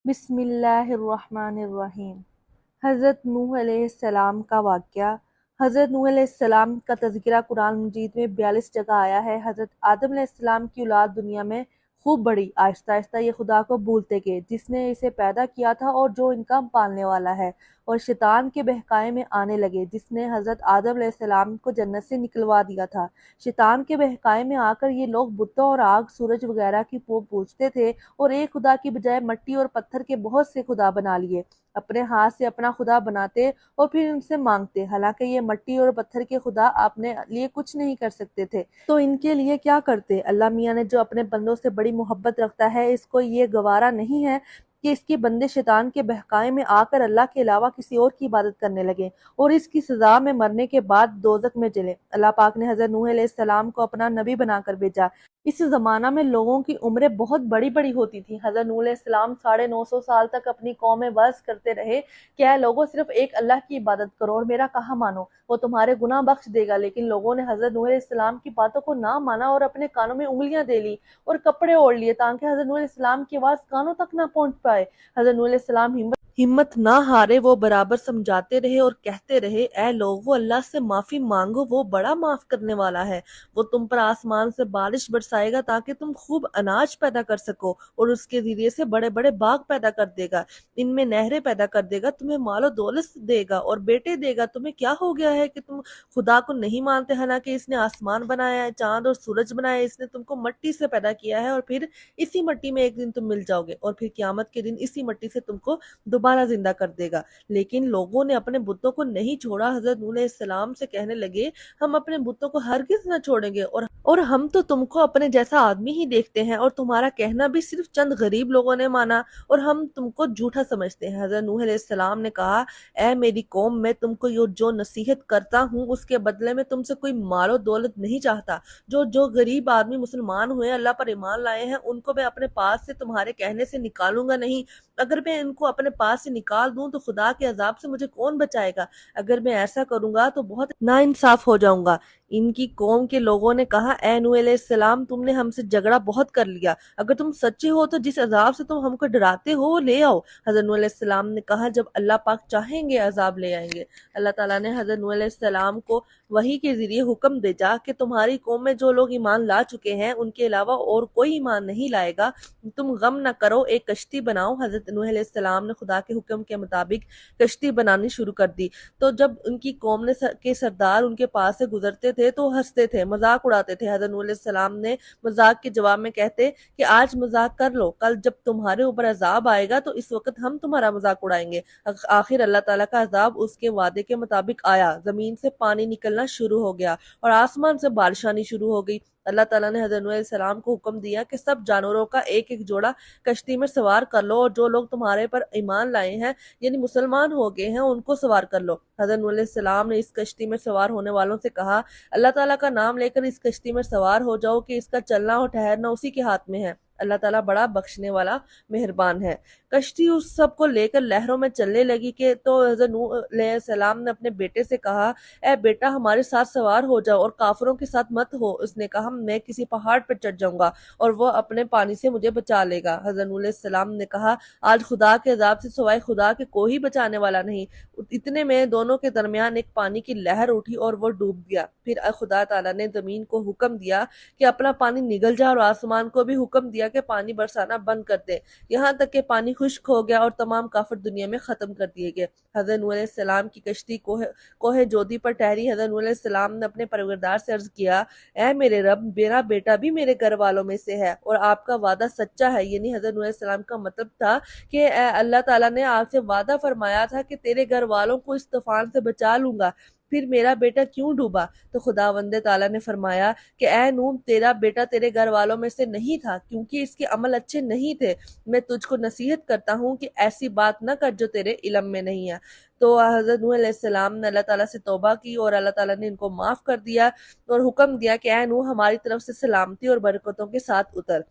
بسم اللہ الرحمن الرحیم۔ حضرت نوح علیہ السلام کا واقعہ۔ حضرت نوح علیہ السلام کا تذکرہ قرآن مجید میں 42 جگہ آیا ہے۔ حضرت آدم علیہ السلام کی اولاد دنیا میں خوب بڑی، آہستہ آہستہ یہ خدا کو بھولتے گئے جس نے اسے پیدا کیا تھا اور جو ان کا پالنے والا ہے، اور شیطان کے بہکائے میں آنے لگے جس نے حضرت آدم علیہ السلام کو جنت سے نکلوا دیا تھا۔ شیطان کے بہکائے میں آ کر یہ لوگ بتوں اور آگ، سورج وغیرہ کی پوجتے تھے اور ایک خدا کی بجائے مٹی اور پتھر کے بہت سے خدا بنا لیے۔ اپنے ہاتھ سے اپنا خدا بناتے اور پھر ان سے مانگتے، حالانکہ یہ مٹی اور پتھر کے خدا اپنے لیے کچھ نہیں کر سکتے تھے تو ان کے لیے کیا کرتے۔ اللہ میاں نے جو اپنے بندوں سے بڑی محبت رکھتا ہے، اس کو یہ گوارا نہیں ہے کہ اس کے بندے شیطان کے بہکائے میں آ کر اللہ کے علاوہ کسی اور کی عبادت کرنے لگے اور اس کی سزا میں مرنے کے بعد دوزخ میں جلے۔ اللہ پاک نے حضرت نوح علیہ السلام کو اپنا نبی بنا کر بھیجا۔ اس زمانہ میں لوگوں کی عمریں بہت بڑی بڑی ہوتی تھیں۔ حضرت نوح علیہ السلام 950 سال تک اپنی قوم میں وعظ کرتے رہے کہ اے لوگوں، صرف ایک اللہ کی عبادت کرو اور میرا کہا مانو، وہ تمہارے گناہ بخش دے گا۔ لیکن لوگوں نے حضرت نوح علیہ السلام کی باتوں کو نہ مانا اور اپنے کانوں میں انگلیاں دے لی اور کپڑے اوڑھ لیے تاکہ حضرت نوح علیہ السلام کی آواز کانوں تک نہ پہنچ پائے۔ حضرت نوح علیہ السلام ہمت نہ ہارے، وہ برابر سمجھاتے رہے اور کہتے رہے، اے لوگو، اللہ سے معافی مانگو، وہ بڑا معاف کرنے والا ہے۔ وہ تم پر آسمان سے بارش برسائے گا تاکہ تم خوب اناج پیدا کر سکو اور اس کے ذریعے سے بڑے بڑے باغ پیدا کر دے گا، ان میں نہریں پیدا کر دے گا، تمہیں مال و دولت دے گا اور بیٹے دے گا۔ تمہیں کیا ہو گیا ہے کہ تم خدا کو نہیں مانتے، حالانکہ اس نے آسمان بنایا ہے، چاند اور سورج بنایا ہے، اس نے تم کو مٹی سے پیدا کیا ہے اور پھر اسی مٹی میں ایک دن تم مل جاؤ گے اور پھر قیامت کے دن اسی مٹی سے تم کو دوبارہ زندہ کر دے گا۔ لیکن لوگوں نے اپنے بتوں کو نہیں چھوڑا۔ حضرت نوح علیہ السلام سے کہنے لگے، ہم اپنے بتوں کو ہرگز نہ چھوڑیں گے اور ہم تو تم کو اپنے جیسا آدمی ہی دیکھتے ہیں اور تمہارا کہنا بھی صرف چند غریب لوگوں نے مانا اور ہم تم کو جھوٹا سمجھتے ہیں۔ حضرت نوح علیہ السلام نے کہا، اے میری قوم، میں تم کو جو نصیحت کرتا ہوں اس کے بدلے میں تم سے کوئی مال و دولت نہیں چاہتا۔ جو غریب آدمی مسلمان ہوئے، اللہ پر ایمان لائے ہیں، ان کو میں اپنے پاس سے تمہارے کہنے سے نکالوں گا نہیں۔ اگر میں ان کو اپنے پاس سے نکال دوں تو خدا کے عذاب سے مجھے کون بچائے گا؟ اگر میں ایسا کروں گا تو بہت ناانصاف ہو جاؤں گا۔ ان کی قوم کے لوگوں نے کہا، اے نوح علیہ السلام، تم نے ہم سے جھگڑا بہت کر لیا، اگر تم سچے ہو تو جس عذاب سے تم ہم کو ڈراتے ہو وہ لے آؤ۔ حضرت نوح علیہ السلام نے کہا، جب اللہ پاک چاہیں گے عذاب لے آئیں گے۔ اللہ تعالیٰ نے حضرت نوح علیہ السلام کو وحی کے ذریعے حکم بھیجا کہ تمہاری قوم میں جو لوگ ایمان لا چکے ہیں ان کے علاوہ اور کوئی ایمان نہیں لائے گا، تم غم نہ کرو، ایک کشتی بناؤ۔ حضرت نوح علیہ السلام نے خدا کے حکم کے مطابق کشتی بنانی شروع کر دی۔ تو جب ان کی قوم کے سردار ان کے پاس سے گزرتے تھے تو ہنستے تھے، مذاق اڑاتے تھے۔ حضرت نوح علیہ السلام نے مذاق کے جواب میں کہتے کہ آج مذاق کر لو، کل جب تمہارے اوپر عذاب آئے گا تو اس وقت ہم تمہارا مذاق اڑائیں گے۔ آخر اللہ تعالیٰ کا عذاب اس کے وعدے کے مطابق آیا، زمین سے پانی نکلنا شروع ہو گیا اور آسمان سے بارش آنی شروع ہو گئی۔ اللہ تعالیٰ نے حضرت نوح علیہ السلام کو حکم دیا کہ سب جانوروں کا ایک ایک جوڑا کشتی میں سوار کر لو اور جو لوگ تمہارے پر ایمان لائے ہیں یعنی مسلمان ہو گئے ہیں ان کو سوار کر لو۔ حضرت نوح علیہ السلام نے اس کشتی میں سوار ہونے والوں سے کہا، اللہ تعالیٰ کا نام لے کر اس کشتی میں سوار ہو جاؤ کہ اس کا چلنا اور ٹھہرنا اسی کے ہاتھ میں ہے، اللہ تعالیٰ بڑا بخشنے والا مہربان ہے۔ کشتی اس سب کو لے کر لہروں میں چلنے لگی کہ تو حضرت نوح علیہ السلام نے اپنے بیٹے سے کہا، اے بیٹا، ہمارے ساتھ سوار ہو جاؤ اور کافروں کے ساتھ مت ہو۔ اس نے کہا، میں کسی پہاڑ پر چڑھ جاؤں گا اور وہ اپنے پانی سے مجھے بچا لے گا۔ حضرت نوح علیہ السلام نے کہا، آج خدا کے عذاب سے سوائے خدا کے کوئی بچانے والا نہیں۔ اتنے میں دونوں کے درمیان ایک پانی کی لہر اٹھی اور وہ ڈوب گیا۔ پھر خدا تعالیٰ نے زمین کو حکم دیا کہ اپنا پانی نگل جا اور آسمان کو بھی حکم دیا کہ پانی برسانا بند کر دے، یہاں تک کہ پانی خشک ہو گیا اور تمام کافر دنیا میں ختم کر دیے گئے۔ حضرت نوح علیہ السلام کی کشتی کوہ جودی پر ٹھہری۔ حضرت نوح علیہ السلام نے اپنے پروردگار سے عرض کیا، اے میرے رب، میرا بیٹا بھی میرے گھر والوں میں سے ہے اور آپ کا وعدہ سچا ہے۔ یعنی حضرت نوح علیہ السلام کا مطلب تھا کہ اللہ تعالیٰ نے آپ سے وعدہ فرمایا تھا کہ تیرے گھر والوں کو اس طوفان سے بچا لوں گا، پھر میرا بیٹا کیوں ڈوبا؟ تو خداوند تعالیٰ نے فرمایا کہ اے نوح، تیرا بیٹا تیرے گھر والوں میں سے نہیں تھا کیونکہ اس کے عمل اچھے نہیں تھے۔ میں تجھ کو نصیحت کرتا ہوں کہ ایسی بات نہ کر جو تیرے علم میں نہیں ہے۔ تو حضرت نوح علیہ السلام نے اللہ تعالیٰ سے توبہ کی اور اللہ تعالیٰ نے ان کو معاف کر دیا اور حکم دیا کہ اے نوح، ہماری طرف سے سلامتی اور برکتوں کے ساتھ اتر۔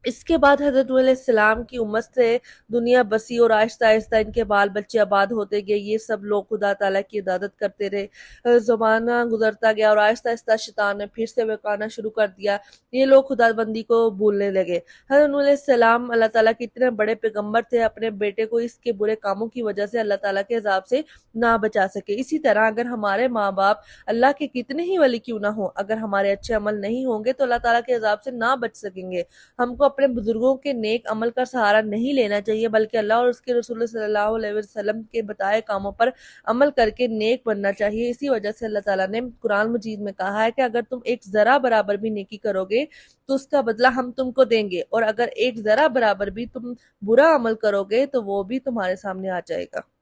اس کے بعد حضرت نوح علیہ السلام کی امت سے دنیا بسی اور آہستہ آہستہ ان کے بال بچے آباد ہوتے گئے. یہ سب لوگ خدا تعالیٰ کی عبادت کرتے رہے. زمانہ گزرتا گیا اور آہستہ آہستہ شیطان نے پھر سے بہکانا شروع کر دیا. یہ لوگ خدا بندی کو بھولنے لگے. حضرت نوح علیہ السلام اللہ تعالیٰ کے اتنے بڑے پیغمبر تھے، اپنے بیٹے کو اس کے برے کاموں کی وجہ سے اللہ تعالیٰ کے عذاب سے نہ بچا سکے. اسی طرح اگر ہمارے ماں باپ اللہ کے کتنے ہی ولی کیوں نہ ہوں، اگر ہمارے اچھے عمل نہیں ہوں گے تو اللہ تعالیٰ کے عذاب سے نہ بچ سکیں گے. ہم کو اپنے بزرگوں کے نیک عمل کا سہارا نہیں لینا چاہیے، بلکہ اللہ اور اس کے رسول صلی اللہ علیہ وسلم کے بتائے کاموں پر عمل کر کے نیک بننا چاہیے. اسی وجہ سے اللہ تعالیٰ نے قرآن مجید میں کہا ہے کہ اگر تم ایک ذرہ برابر بھی نیکی کرو گے تو اس کا بدلہ ہم تم کو دیں گے، اور اگر ایک ذرہ برابر بھی تم برا عمل کرو گے تو وہ بھی تمہارے سامنے آ جائے گا.